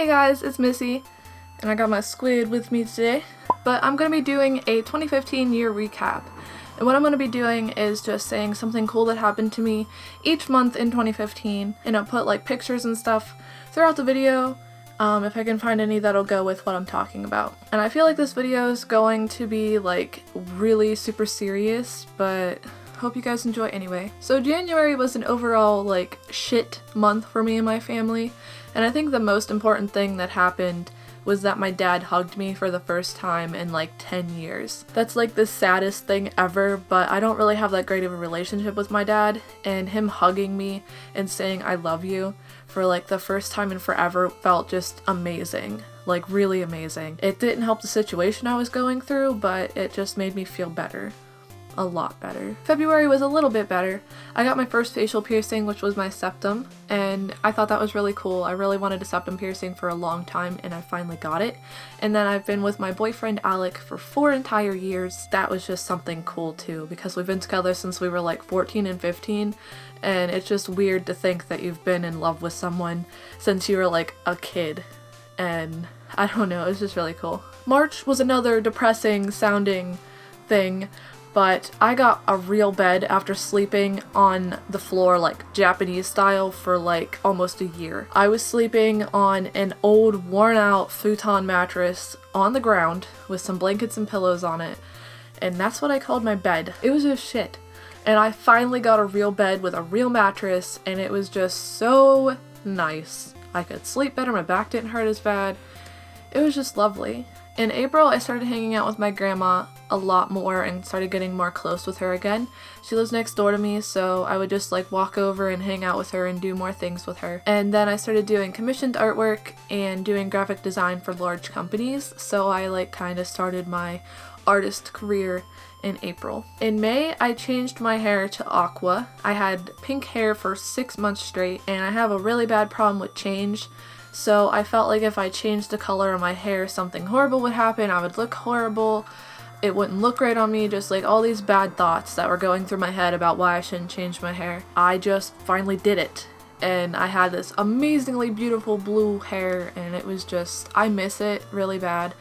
Hey guys, it's Missy, and I got my squid with me today. But I'm going to be doing a 2015 year recap. And what I'm going to be doing is just saying something cool that happened to me each month in 2015. And I'll put like pictures and stuff throughout the video, if I can find any that'll go with what I'm talking about. And I feel like this video is going to be like really super serious, but hope you guys enjoy anyway. So January was an overall like shit month for me and my family. And I think the most important thing that happened was that my dad hugged me for the first time in like 10 years. That's like the saddest thing ever, but I don't really have that great of a relationship with my dad, and him hugging me and saying I love you for like the first time in forever felt just amazing. Like really amazing. It didn't help the situation I was going through, but it just made me feel better. A lot better. February was a little bit better. I got my first facial piercing, which was my septum, and I thought that was really cool. I really wanted a septum piercing for a long time, and I finally got it. And then I've been with my boyfriend Alec for 4 entire years. That was just something cool too, because we've been together since we were like 14 and 15, and it's just weird to think that you've been in love with someone since you were like a kid. And I don't know, it was just really cool. March was another depressing sounding thing. But I got a real bed after sleeping on the floor like Japanese style for like almost a year. I was sleeping on an old worn out futon mattress on the ground with some blankets and pillows on it, and that's what I called my bed. It was just shit. And I finally got a real bed with a real mattress, and it was just so nice. I could sleep better, my back didn't hurt as bad. It was just lovely. In April, I started hanging out with my grandma a lot more and started getting more close with her again. She lives next door to me, so I would just like walk over and hang out with her and do more things with her. And then I started doing commissioned artwork and doing graphic design for large companies, so I like kind of started my artist career in April. In May, I changed my hair to aqua. I had pink hair for 6 months straight, and I have a really bad problem with change. So I felt like if I changed the color of my hair, something horrible would happen. I would look horrible. It wouldn't look great on me. Just like all these bad thoughts that were going through my head about why I shouldn't change my hair. I just finally did it. And I had this amazingly beautiful blue hair, and it was just, I miss it really bad.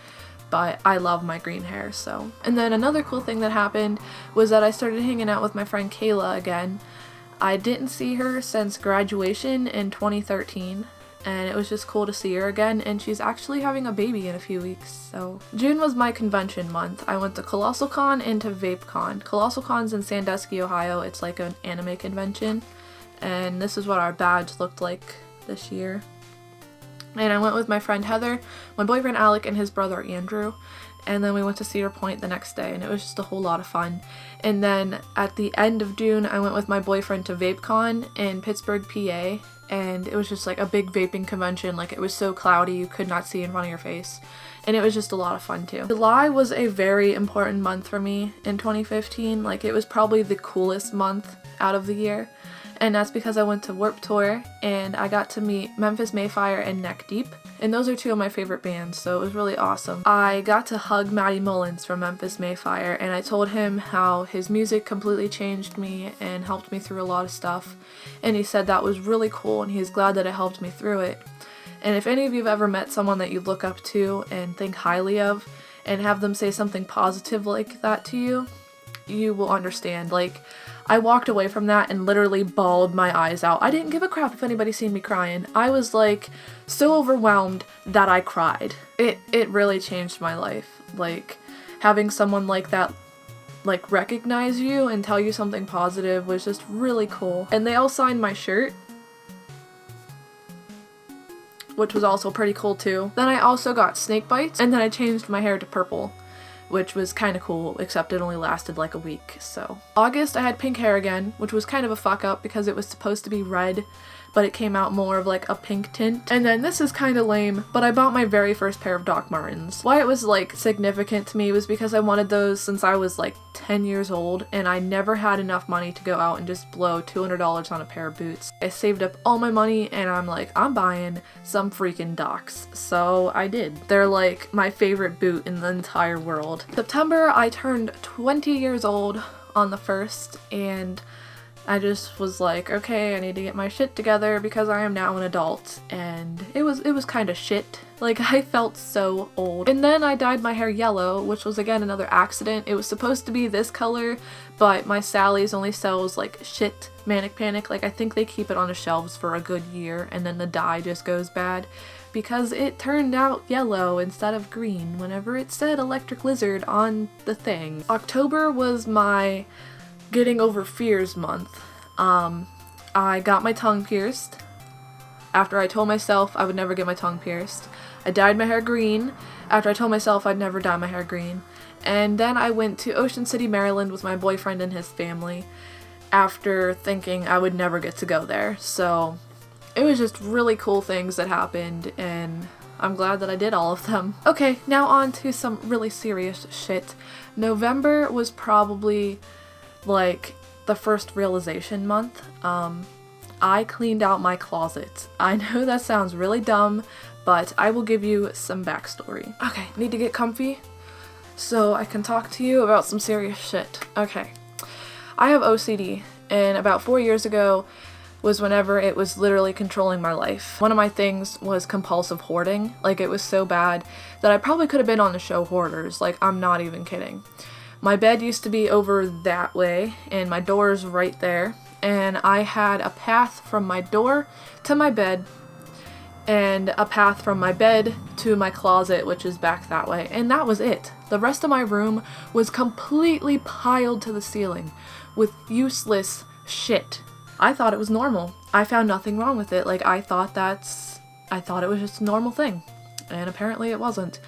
But I love my green hair, so. And then another cool thing that happened was that I started hanging out with my friend Kayla again. I didn't see her since graduation in 2013. And it was just cool to see her again, and she's actually having a baby in a few weeks, so. June was my convention month. I went to Colossal Con and to VapeCon. Colossal Con's in Sandusky, Ohio. It's like an anime convention, and this is what our badge looked like this year. And I went with my friend Heather, my boyfriend Alec, and his brother Andrew, and then we went to Cedar Point the next day, and it was just a whole lot of fun. And then at the end of June, I went with my boyfriend to VapeCon in Pittsburgh, PA, and it was just like a big vaping convention. Like, it was so cloudy you could not see in front of your face, and it was just a lot of fun too. July was a very important month for me in 2015. Like, it was probably the coolest month out of the year, and that's because I went to Warped Tour and I got to meet Memphis Mayfire and Neck Deep, and those are two of my favorite bands, so it was really awesome. I got to hug Matty Mullins from Memphis Mayfire, and I told him how his music completely changed me and helped me through a lot of stuff, and he said that was really cool and he's glad that it helped me through it. And if any of you have ever met someone that you look up to and think highly of and have them say something positive like that to you, you will understand. Like, I walked away from that and literally bawled my eyes out. I didn't give a crap if anybody seen me crying. I was like so overwhelmed that I cried. It really changed my life. Like, having someone like that like recognize you and tell you something positive was just really cool. And they all signed my shirt, which was also pretty cool too. Then I also got snake bites, and then I changed my hair to purple, which was kind of cool, except it only lasted like a week, so. August, I had pink hair again, which was kind of a fuck up because it was supposed to be red, but it came out more of like a pink tint. And then this is kind of lame, but I bought my very first pair of Doc Martens. Why it was like significant to me was because I wanted those since I was like 10 years old, and I never had enough money to go out and just blow $200 on a pair of boots. I saved up all my money and I'm like, I'm buying some freaking Docs. So I did. They're like my favorite boot in the entire world. September, I turned 20 years old on the 1st, and I just was like, okay, I need to get my shit together because I am now an adult, and it was kind of shit. Like, I felt so old. And then I dyed my hair yellow, which was again another accident. It was supposed to be this color, but my Sally's only sells like shit Manic Panic. Like, I think they keep it on the shelves for a good year, and then the dye just goes bad because it turned out yellow instead of green whenever it said Electric Lizard on the thing. October was my getting over fears month. I got my tongue pierced after I told myself I would never get my tongue pierced. I dyed my hair green after I told myself I'd never dye my hair green. And then I went to Ocean City, Maryland with my boyfriend and his family after thinking I would never get to go there. So it was just really cool things that happened, and I'm glad that I did all of them. Okay, now on to some really serious shit. November was probably like the first realization month. I cleaned out my closet. I know that sounds really dumb, but I will give you some backstory. Okay, need to get comfy so I can talk to you about some serious shit. Okay, I have OCD, and about 4 years ago was whenever it was literally controlling my life. One of my things was compulsive hoarding. Like, it was so bad that I probably could have been on the show Hoarders. Like, I'm not even kidding. My bed used to be over that way, and my door's right there, and I had a path from my door to my bed, and a path from my bed to my closet, which is back that way, and that was it. The rest of my room was completely piled to the ceiling with useless shit. I thought it was normal. I found nothing wrong with it. Like, I thought it was just a normal thing, and apparently it wasn't.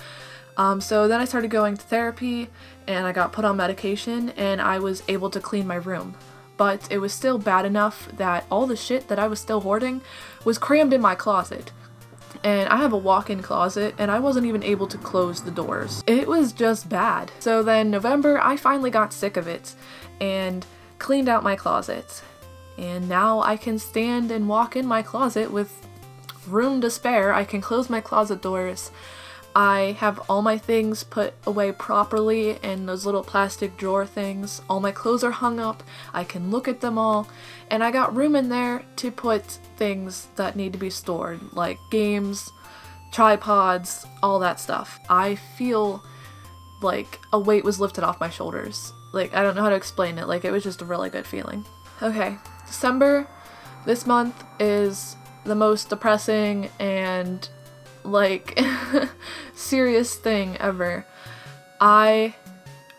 So then I started going to therapy, and I got put on medication, and I was able to clean my room. But it was still bad enough that all the shit that I was still hoarding was crammed in my closet. And I have a walk-in closet, and I wasn't even able to close the doors. It was just bad. So then November, I finally got sick of it and cleaned out my closet. And now I can stand and walk in my closet with room to spare. I can close my closet doors. I have all my things put away properly in those little plastic drawer things. All my clothes are hung up. I can look at them all. And I got room in there to put things that need to be stored, like games, tripods, all that stuff. I feel like a weight was lifted off my shoulders. Like, I don't know how to explain it. Like, it was just a really good feeling. Okay, December, this month is the most depressing and like serious thing ever. I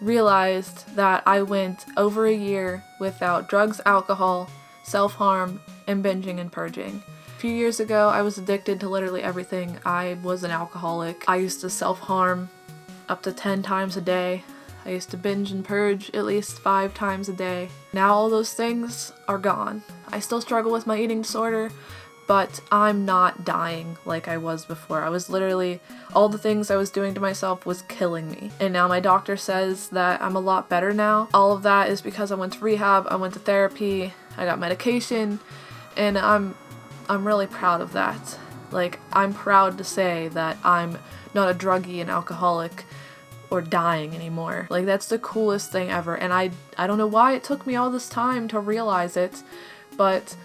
realized that I went over a year without drugs, alcohol, self-harm, and binging and purging. A few years ago, I was addicted to literally everything. I was an alcoholic. I used to self-harm up to 10 times a day. I used to binge and purge at least 5 times a day. Now all those things are gone. I still struggle with my eating disorder, but I'm not dying like I was before. I was literally, all the things I was doing to myself was killing me. And now my doctor says that I'm a lot better now. All of that is because I went to rehab, I went to therapy, I got medication, and I'm really proud of that. Like, I'm proud to say that I'm not a druggie and alcoholic or dying anymore. Like, that's the coolest thing ever. And I don't know why it took me all this time to realize it, but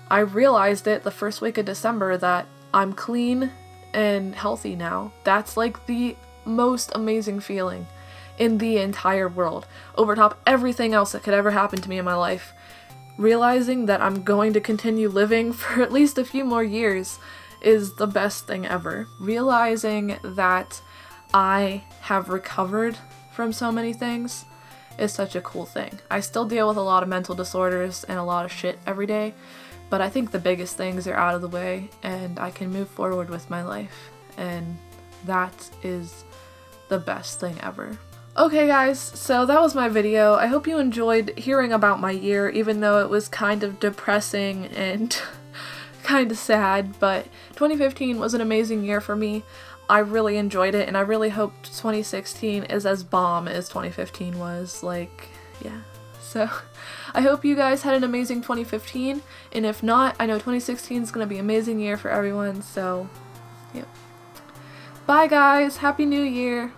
I realized it the first week of December that I'm clean and healthy now. That's like the most amazing feeling in the entire world. Over top everything else that could ever happen to me in my life. Realizing that I'm going to continue living for at least a few more years is the best thing ever. Realizing that I have recovered from so many things is such a cool thing. I still deal with a lot of mental disorders and a lot of shit every day, but I think the biggest things are out of the way and I can move forward with my life, and that is the best thing ever. Okay guys, so that was my video. I hope you enjoyed hearing about my year, even though it was kind of depressing and kind of sad, but 2015 was an amazing year for me. I really enjoyed it, and I really hope 2016 is as bomb as 2015 was. Like, yeah. So, I hope you guys had an amazing 2015, and if not, I know 2016 is going to be an amazing year for everyone, so, yep. Bye guys! Happy New Year!